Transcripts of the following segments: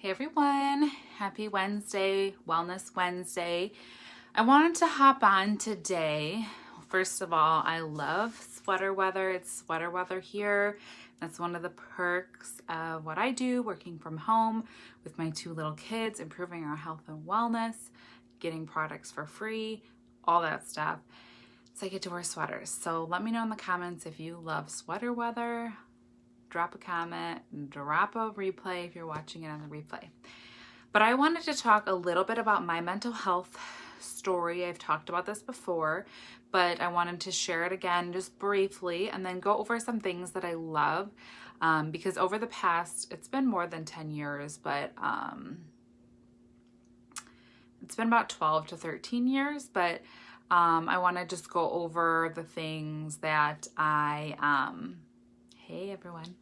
Hey everyone, happy Wednesday, Wellness Wednesday. I wanted to hop on today. First of all, I love sweater weather. It's sweater weather here. That's one of the perks of what I do, working from home with my two little kids, improving our health and wellness, getting products for free, all that stuff. So I get to wear sweaters. So let me know in the comments if you love sweater weather. Drop a comment, drop a replay if you're watching it on the replay. But I wanted to talk a little bit about my mental health story. I've talked about this before, but I wanted to share it again just briefly and then go over some things that I love because over the past, it's been more than 10 years, but it's been about 12 to 13 years, but I want to just go over the things that hey everyone,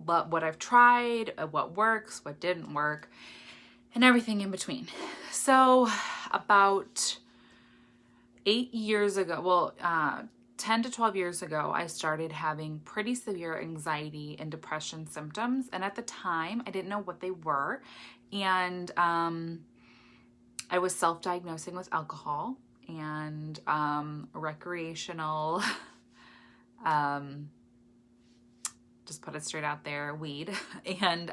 what I've tried, what works, what didn't work, and everything in between. So about 8 years ago, 10 to 12 years ago, I started having pretty severe anxiety and depression symptoms. And at the time, I didn't know what they were. And I was self-diagnosing with alcohol and recreational just put it straight out there, weed. And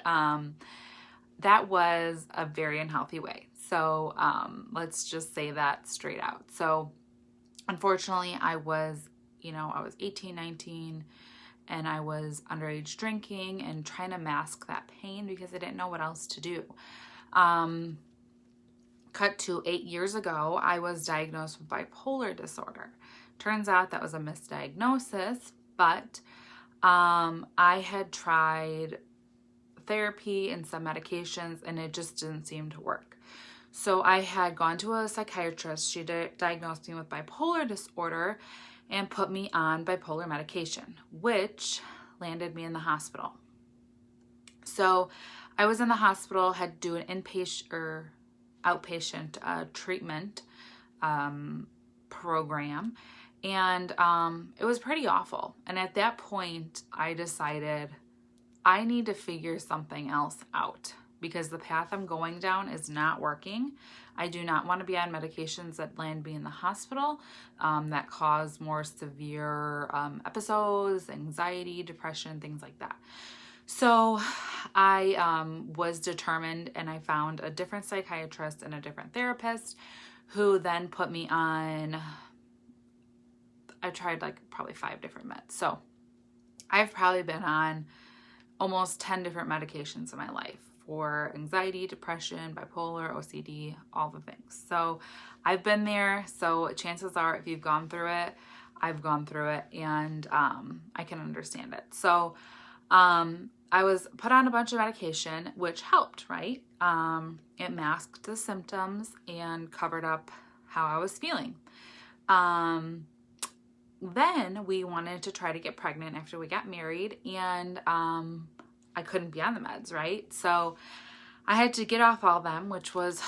that was a very unhealthy way. So let's just say that straight out. So unfortunately, I was 18, 19, and I was underage drinking and trying to mask that pain because I didn't know what else to do. Cut to 8 years ago, I was diagnosed with bipolar disorder. Turns out that was a misdiagnosis, but I had tried therapy and some medications and it just didn't seem to work. So I had gone to a psychiatrist. She diagnosed me with bipolar disorder and put me on bipolar medication, which landed me in the hospital. So I was in the hospital, had to do an inpatient or outpatient treatment program. And it was pretty awful. And at that point, I decided I need to figure something else out because the path I'm going down is not working. I do not want to be on medications that land me in the hospital that cause more severe episodes, anxiety, depression, things like that. So I was determined, and I found a different psychiatrist and a different therapist who then put me on, I tried like probably 5 different meds. So I've probably been on almost 10 different medications in my life for anxiety, depression, bipolar, OCD, all the things. So I've been there. So chances are if you've gone through it, I've gone through it, and I can understand it. So I was put on a bunch of medication, which helped, right? It masked the symptoms and covered up how I was feeling. Then we wanted to try to get pregnant after we got married, and I couldn't be on the meds, right? So I had to get off all them, which was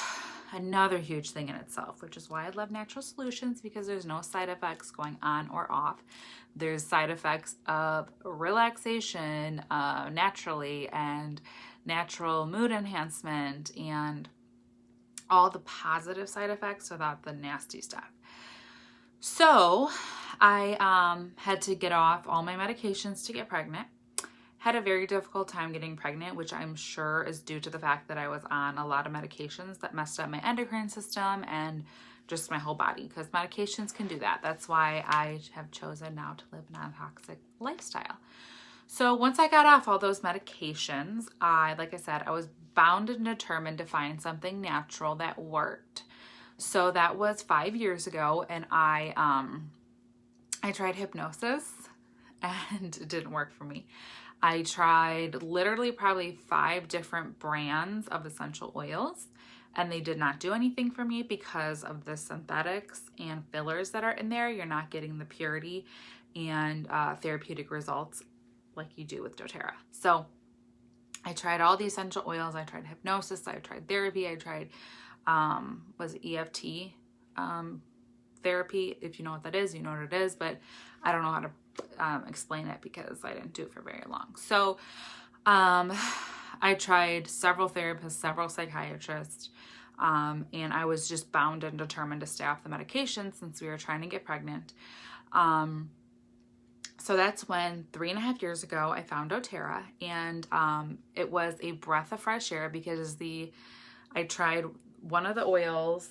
another huge thing in itself, which is why I love natural solutions, because there's no side effects going on or off. There's side effects of relaxation naturally, and natural mood enhancement, and all the positive side effects without the nasty stuff. So I had to get off all my medications to get pregnant. Had a very difficult time getting pregnant, which I'm sure is due to the fact that I was on a lot of medications that messed up my endocrine system and just my whole body, because medications can do that. That's why I have chosen now to live a non-toxic lifestyle. So once I got off all those medications, like I said, I was bound and determined to find something natural that worked. So that was 5 years ago, and I tried hypnosis, and it didn't work for me. I tried literally probably 5 different brands of essential oils, and they did not do anything for me because of the synthetics and fillers that are in there. You're not getting the purity and therapeutic results like you do with doTERRA. So I tried all the essential oils. I tried hypnosis. I tried therapy. I tried was EFT therapy. If you know what that is, you know what it is, but I don't know how to explain it because I didn't do it for very long. So I I tried several therapists, several psychiatrists, and I was just bound and determined to stay off the medication since we were trying to get pregnant. So that's when 3.5 years ago I found doTERRA, and it was a breath of fresh air because I tried one of the oils.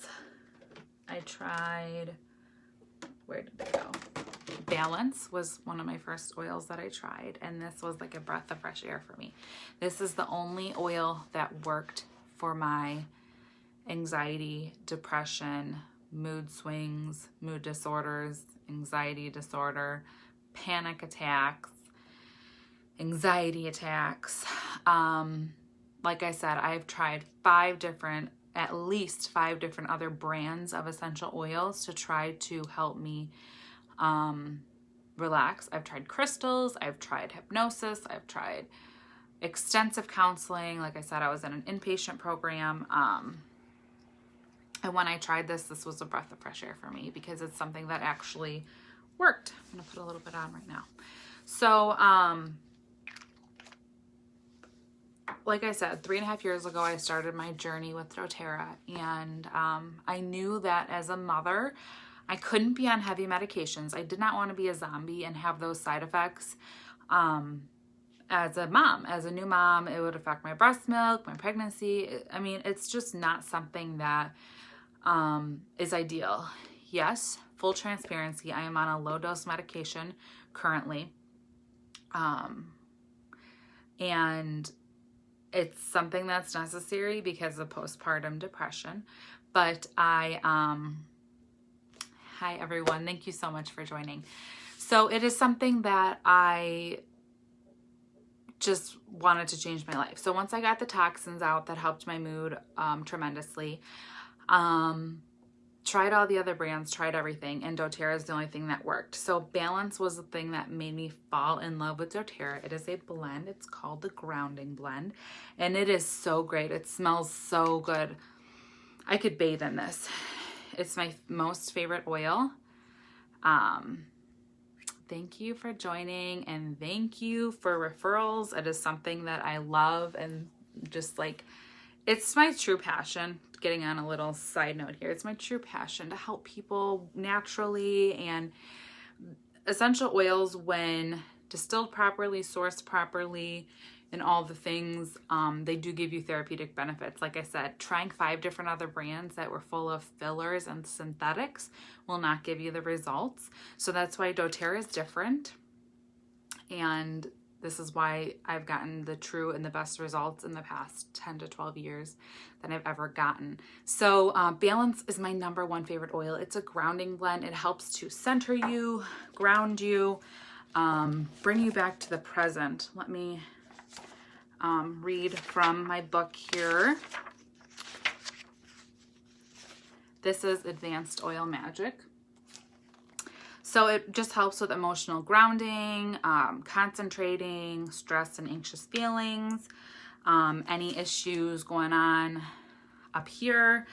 I tried, where did they go? Balance was one of my first oils that I tried, and this was like a breath of fresh air for me. This is the only oil that worked for my anxiety, depression, mood swings, mood disorders, anxiety disorder, panic attacks, anxiety attacks. Like I said, I've tried at least five different other brands of essential oils to try to help me relax. I've tried crystals, I've tried hypnosis, I've tried extensive counseling. Like I said, I was in an inpatient program. And when I tried this was a breath of fresh air for me because it's something that actually worked. I'm gonna put a little bit on right now. So, like I said, 3.5 years ago, I started my journey with doTERRA, and I knew that as a mother, I couldn't be on heavy medications. I did not want to be a zombie and have those side effects. As a mom, as a new mom, it would affect my breast milk, my pregnancy. I mean, it's just not something that is ideal. Yes, full transparency, I am on a low dose medication currently. And it's something that's necessary because of postpartum depression. But hi everyone, thank you so much for joining. So it is something that I just wanted to change my life. So once I got the toxins out, that helped my mood tremendously. Tried all the other brands, tried everything, and doTERRA is the only thing that worked. So Balance was the thing that made me fall in love with doTERRA. It is a blend. It's called the Grounding Blend, and it is so great. It smells so good. I could bathe in this. It's my most favorite oil. Thank you for joining, and thank you for referrals. It is something that I love, and just like, it's my true passion. Getting on a little side note here, it's my true passion to help people naturally, and essential oils, when distilled properly, sourced properly, and all the things, they do give you therapeutic benefits. Like I said, trying 5 different other brands that were full of fillers and synthetics will not give you the results. So that's why doTERRA is different, and this is why I've gotten the true and the best results in the past 10 to 12 years that I've ever gotten. So Balance is my #1 favorite oil. It's a grounding blend. It helps to center you, ground you, bring you back to the present. Let me read from my book here. This is Advanced Oil Magic. So it just helps with emotional grounding, concentrating, stress and anxious feelings, any issues going on up here,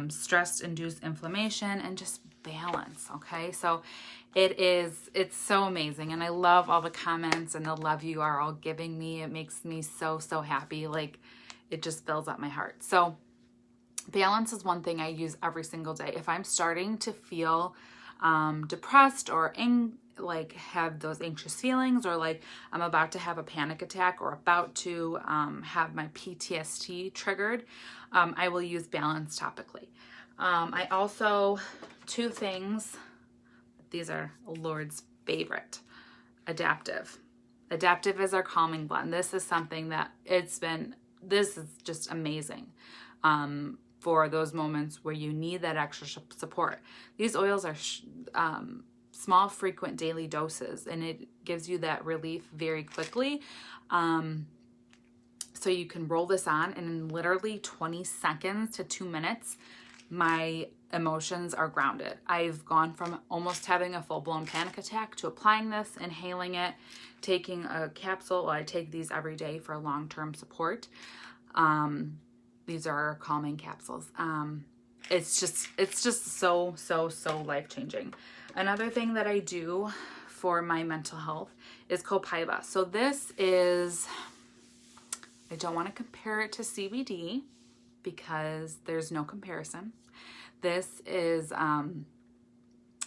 stress-induced inflammation, and just balance, okay? So it's so amazing, and I love all the comments and the love you are all giving me. It makes me so, so happy. Like, it just fills up my heart. So Balance is one thing I use every single day. If I'm starting to feel depressed or like have those anxious feelings, or like I'm about to have a panic attack or about to have my PTSD triggered, I will use Balance topically. I also, 2 things, these are Lord's favorite, Adaptive. Adaptive is our calming blend. This is something that this is just amazing. For those moments where you need that extra support. These oils are small, frequent daily doses, and it gives you that relief very quickly. So you can roll this on, and in literally 20 seconds to 2 minutes, my emotions are grounded. I've gone from almost having a full-blown panic attack to applying this, inhaling it, taking a capsule. I take these every day for long-term support. These are calming capsules. It's just so, so, so life-changing. Another thing that I do for my mental health is Copaiba. So this is, I don't want to compare it to CBD because there's no comparison. This is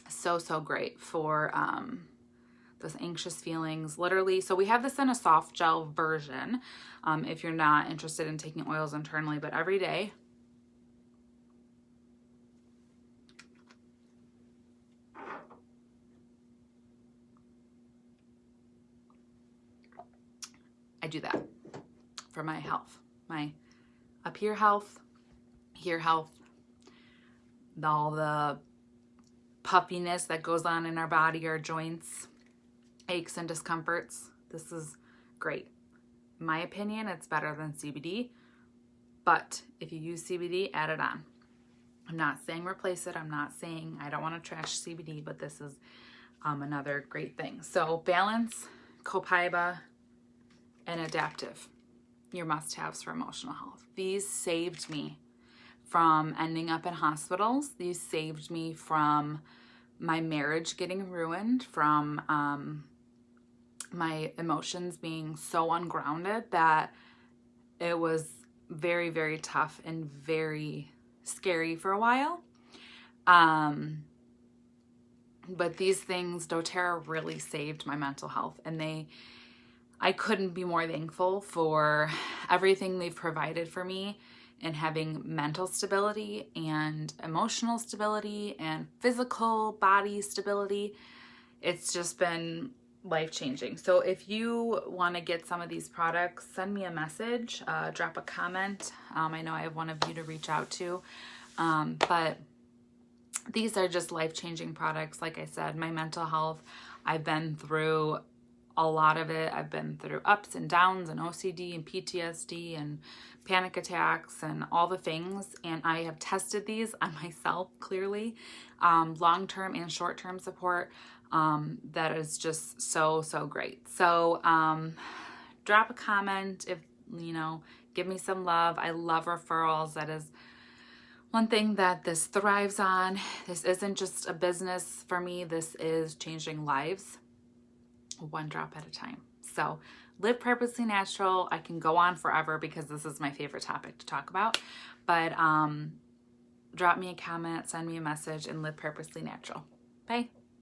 so great for those anxious feelings, literally. So we have this in a soft gel version if you're not interested in taking oils internally, but every day. I do that for my health, my up here health, here health, all the puffiness that goes on in our body, our joints, aches and discomforts. This is great. In my opinion, it's better than CBD, but if you use CBD, add it on. I'm not saying replace it. I'm not saying I don't want to trash CBD, but this is another great thing. So Balance, Copaiba, and Adaptive, your must-haves for emotional health. These saved me from ending up in hospitals. These saved me from my marriage getting ruined, from my emotions being so ungrounded that it was very, very tough and very scary for a while. But these things, doTERRA really saved my mental health, and I couldn't be more thankful for everything they've provided for me in having mental stability and emotional stability and physical body stability. It's just been life-changing. So if you want to get some of these products, send me a message, drop a comment. I know I have one of you to reach out to, but these are just life-changing products. Like I said, my mental health, I've been through a lot of it. I've been through ups and downs and OCD and PTSD and panic attacks and all the things. And I have tested these on myself clearly, long-term and short-term support. That is just so great. So drop a comment if, give me some love. I love referrals. That is one thing that this thrives on. This isn't just a business for me. This is changing lives one drop at a time. So Live Purposely Natural. I can go on forever because this is my favorite topic to talk about, but drop me a comment, send me a message, and Live Purposely Natural. Bye.